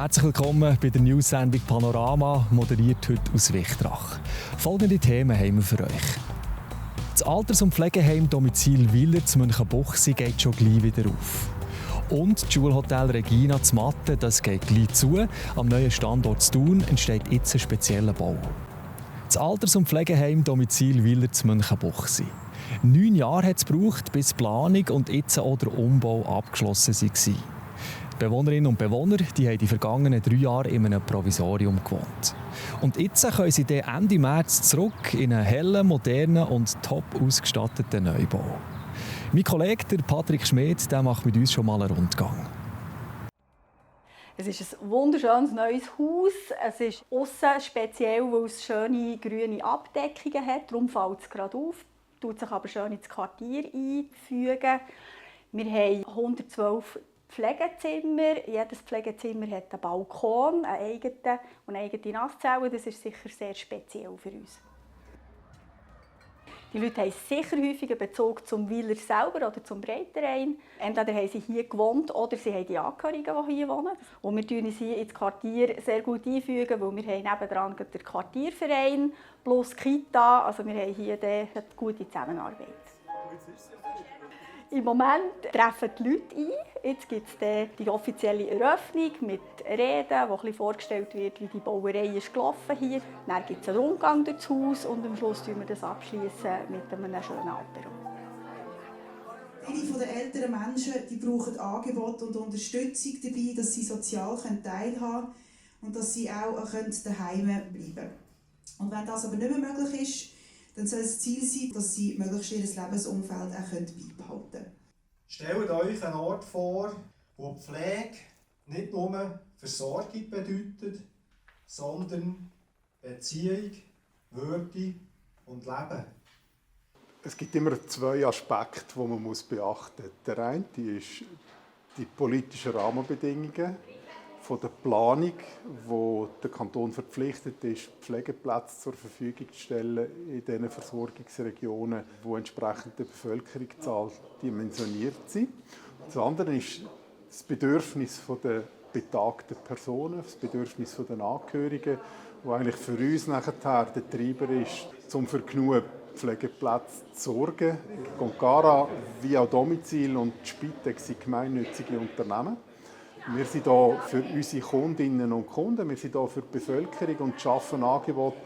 Herzlich willkommen bei der News-Sendung Panorama, moderiert heute aus Wichtrach. Folgende Themen haben wir für euch. Das Alters- und Pflegeheim Domizil Willer zu Münchenbuchsee geht schon gleich wieder auf. Und das Schulhotel Regina zu Matten, das geht gleich zu. Am neuen Standort zu Thun entsteht jetzt ein spezieller Bau. Das Alters- und Pflegeheim Domizil Willer zu Münchenbuchsee. 9 Jahre hat es gebraucht, bis die Planung und jetzt auch der Umbau abgeschlossen waren. Die Bewohnerinnen und Bewohner die haben die vergangenen 3 Jahre in einem Provisorium gewohnt. Und jetzt können sie dann Ende März zurück in einen hellen, modernen und top ausgestatteten Neubau. Mein Kollege der Patrick Schmidt der macht mit uns schon mal einen Rundgang. Es ist ein wunderschönes neues Haus. Es ist aussen speziell, weil es schöne grüne Abdeckungen hat. Darum fällt es gerade auf, tut sich aber schön ins Quartier einfügen. Wir haben 112 Pflegezimmer. Jedes Pflegezimmer hat einen Balkon, einen eigenen und eine eigene Nasszelle. Das ist sicher sehr speziell für uns. Die Leute haben sicher häufig einen Bezug zum Willer selber oder zum Breitenrhein. Entweder haben sie hier gewohnt oder sie haben die Angehörigen, die hier wohnen. Und wir fügen uns hier ins Quartier sehr gut einfügen, weil wir haben nebendran den Quartierverein plus Kita. Also wir haben hier eine gute Zusammenarbeit. Im Moment treffen die Leute ein. Jetzt gibt es die offizielle Eröffnung mit Reden, wo ein bisschen vorgestellt wird, wie die Bauerei ist gelaufen hier. Dann gibt es einen Rundgang durchs Haus und am Schluss schließen wir das abschließen mit einem schönen Apero. Viele der älteren Menschen die brauchen Angebote und Unterstützung dabei, dass sie sozial teilhaben können und dass sie auch daheim bleiben können. Und wenn das aber nicht mehr möglich ist, dann soll das Ziel sein, dass sie möglichst ihr Lebensumfeld auch beibehalten können. Stellt euch einen Ort vor, wo die Pflege nicht nur Versorgung bedeutet, sondern Beziehung, Würde und Leben. Es gibt immer 2 Aspekte, die man beachten muss. Der eine ist die politischen Rahmenbedingungen von der Planung, wo der Kanton verpflichtet ist, Pflegeplätze zur Verfügung zu stellen in den Versorgungsregionen, wo entsprechend die Bevölkerungszahl dimensioniert sind. Das andere ist das Bedürfnis der betagten Personen, das Bedürfnis der Angehörigen, wo eigentlich für uns nachher der Treiber ist, um für genug Pflegeplätze zu sorgen. Concara, wie auch Domizil und die Spitex sind gemeinnützige Unternehmen. Wir sind hier für unsere Kundinnen und Kunden, wir sind hier für die Bevölkerung und schaffen Angebote,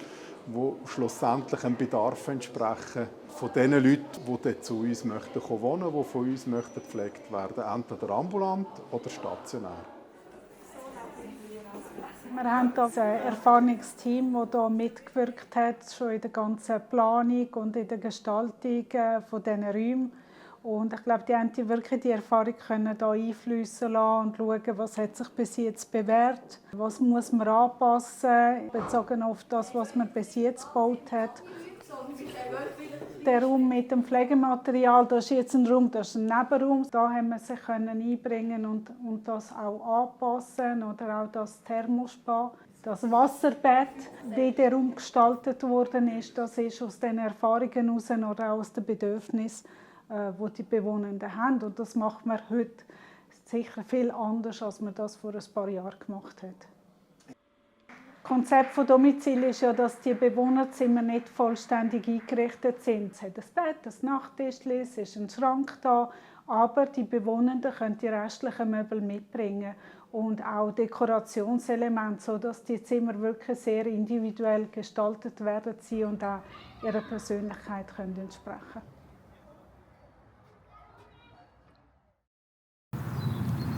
die schlussendlich einem Bedarf entsprechen von den Leuten, die zu uns wohnen möchten, die von uns gepflegt werden, entweder ambulant oder stationär. Wir haben hier ein erfahrenes Team, das hier mitgewirkt hat, schon in der ganzen Planung und in der Gestaltung dieser Räume. Und ich glaube, die haben wirklich die Erfahrung können hier einfließen lassen und schauen, was hat sich bis jetzt bewährt, was muss man anpassen, bezogen auf das, was man bis jetzt gebaut hat. Der Raum mit dem Pflegematerial, das ist jetzt ein Raum, das ist ein Nebenraum. Da haben wir sich einbringen und das auch anpassen oder auch das Thermospa. Das Wasserbett, wie der Raum gestaltet worden ist, das ist aus den Erfahrungen heraus oder auch aus den Bedürfnissen, die die Bewohnenden haben. Und das macht man heute sicher viel anders, als man das vor ein paar Jahren gemacht hat. Das Konzept von Domizil ist ja, dass die Bewohnerzimmer nicht vollständig eingerichtet sind. Es hat ein Bett, ein Nachttischchen, es ist ein Schrank da, aber die Bewohnenden können die restlichen Möbel mitbringen und auch Dekorationselemente, sodass die Zimmer wirklich sehr individuell gestaltet werden und auch ihrer Persönlichkeit entsprechen können.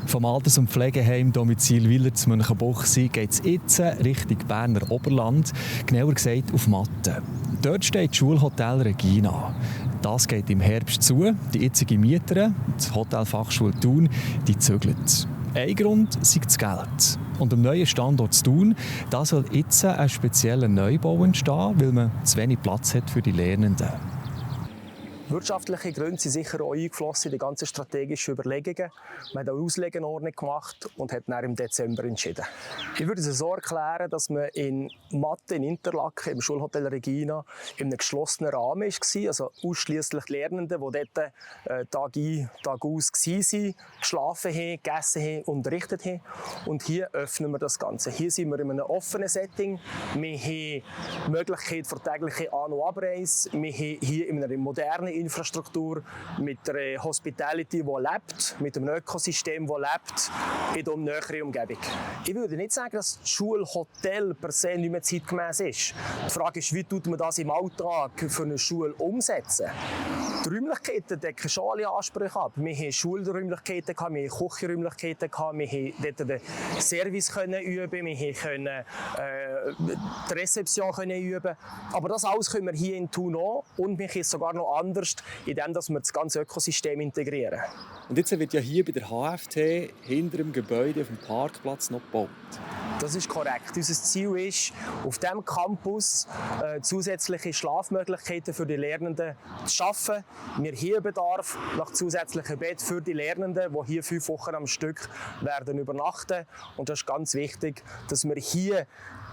Vom Alters- und Pflegeheim Domizil Willer zu Münchenbuchsee geht es jetzt Richtung Berner Oberland, genauer gesagt auf Matten. Dort steht das Schulhotel Regina. Das geht im Herbst zu. Die jetzige Mieterin, die Hotelfachschule Thun, die zügelt. Ein Grund ist das Geld. Und am neuen Standort zu Thun, da soll jetzt ein spezieller Neubau entstehen, weil man zu wenig Platz hat für die Lernenden. Wirtschaftliche Gründe sind sicher auch eingeflossen in die ganzen strategischen Überlegungen. Man hat eine Auslegeordnung gemacht und hat dann im Dezember entschieden. Ich würde es so erklären, dass man in Mathe in Interlaken, im Schulhotel Regina, in einem geschlossenen Rahmen war. Also ausschliesslich Lernende, die dort Tag ein, Tag aus waren, geschlafen haben, gegessen haben, unterrichtet haben. Und hier öffnen wir das Ganze. Hier sind wir in einem offenen Setting. Wir haben die Möglichkeit für tägliche An- und Abreise. Wir haben hier in einer modernen Infrastruktur mit einer Hospitality, die lebt, mit einem Ökosystem, das lebt, in der näheren Umgebung. Ich würde nicht sagen, dass das Schulhotel per se nicht mehr zeitgemäss ist. Die Frage ist, wie tut man das im Alltag für eine Schule umsetzen? Die Räumlichkeiten decken schon alle Ansprüche ab. Wir hatten Schulräumlichkeiten, wir hatten Küchenräumlichkeiten, wir konnten dort den Service üben, wir konnten die Rezeption üben. Aber das alles können wir hier in Thun auch und wir können es sogar noch anders, indem wir das ganze Ökosystem integrieren. Und jetzt wird ja hier bei der HFT hinter dem Gebäude auf dem Parkplatz noch gebaut. Das ist korrekt. Unser Ziel ist, auf diesem Campus zusätzliche Schlafmöglichkeiten für die Lernenden zu schaffen. Wir haben hier Bedarf nach zusätzlichen Betten für die Lernenden, die hier 5 Wochen am Stück werden übernachten. Und das ist ganz wichtig, dass wir hier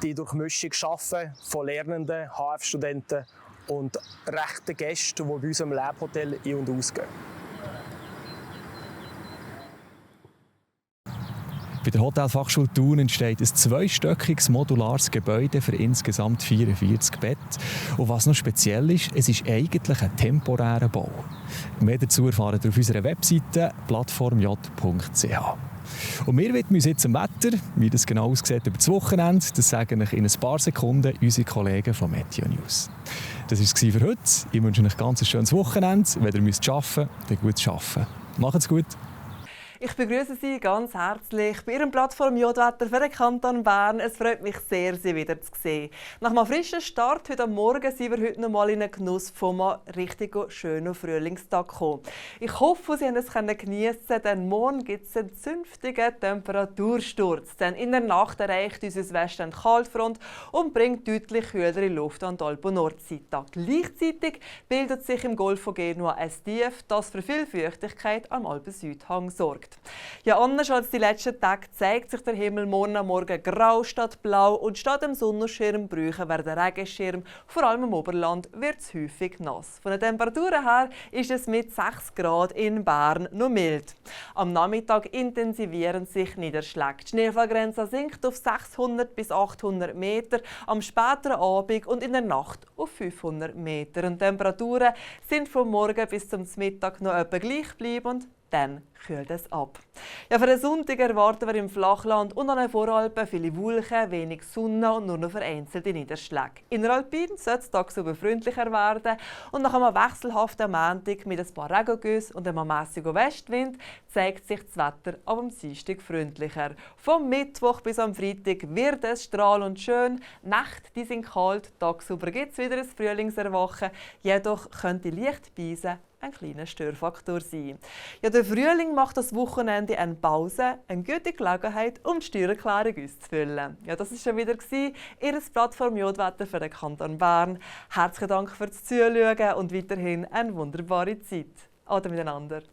die Durchmischung schaffen von Lernenden, HF-Studenten und rechten Gästen, die bei unserem Lebhotel ein- und ausgehen. Bei der Hotelfachschule Thun entsteht ein 2-stöckiges modulares Gebäude für insgesamt 44 Betten. Und was noch speziell ist, es ist eigentlich ein temporärer Bau. Mehr dazu erfahren ihr auf unserer Webseite plattformj.ch. Und wir widmen uns jetzt dem Wetter, wie das genau aussieht über das Wochenende. Das sagen euch in ein paar Sekunden unsere Kollegen von Meteo News. Das war es für heute. Ich wünsche euch ein ganz schönes Wochenende. Wenn ihr arbeiten müsst, dann gut arbeiten. Macht's gut. Ich begrüße Sie ganz herzlich bei Ihrem Plattform Jodwetter für den Kanton Bern. Es freut mich sehr, Sie wieder zu sehen. Nach einem frischen Start heute Morgen sind wir heute noch mal in den Genuss von einem richtig schönen Frühlingstag gekommen. Ich hoffe, Sie können es geniessen, denn morgen gibt es einen zünftigen Temperatursturz. Denn in der Nacht erreicht uns das Westen Kaltfront und bringt deutlich kühlere Luft an die Alp- und Nordseite. Gleichzeitig bildet sich im Golf von Genua ein Tief, das für viel Feuchtigkeit am Alpen-Südhang sorgt. Ja, anders als die letzten Tage zeigt sich der Himmel morgen am Morgen grau statt blau und statt dem Sonnenschirm brauchen wir den Regenschirm. Vor allem im Oberland wird es häufig nass. Von den Temperaturen her ist es mit 6 Grad in Bern noch mild. Am Nachmittag intensivieren sich Niederschläge. Die Schneefallgrenze sinkt auf 600 bis 800 Meter, am späteren Abend und in der Nacht auf 500 Meter. Und die Temperaturen sind vom Morgen bis zum Mittag noch etwa gleich bleiben. Dann kühlt es ab. Ja, für den Sonntag erwarten wir im Flachland und an den Voralpen viele Wolken, wenig Sonne und nur noch vereinzelte Niederschläge. In der Alpine soll es tagsüber freundlicher werden und nach einem wechselhaften Montag mit ein paar Regengüssen und einem mässigen Westwind zeigt sich das Wetter ab dem Dienstag freundlicher. Vom Mittwoch bis am Freitag wird es strahlend schön. Nächte die sind kalt, tagsüber gibt es wieder ein Frühlingserwachen. Jedoch könnte leicht Beisen ein kleiner Störfaktor sein. Ja, der Frühling macht das Wochenende eine Pause, eine gute Gelegenheit, um die Steuererklärung auszufüllen. Ja, das war schon wieder Ihr Plattform Jodwetter für den Kanton Bern. Herzlichen Dank fürs Zuschauen und weiterhin eine wunderbare Zeit. Ade miteinander.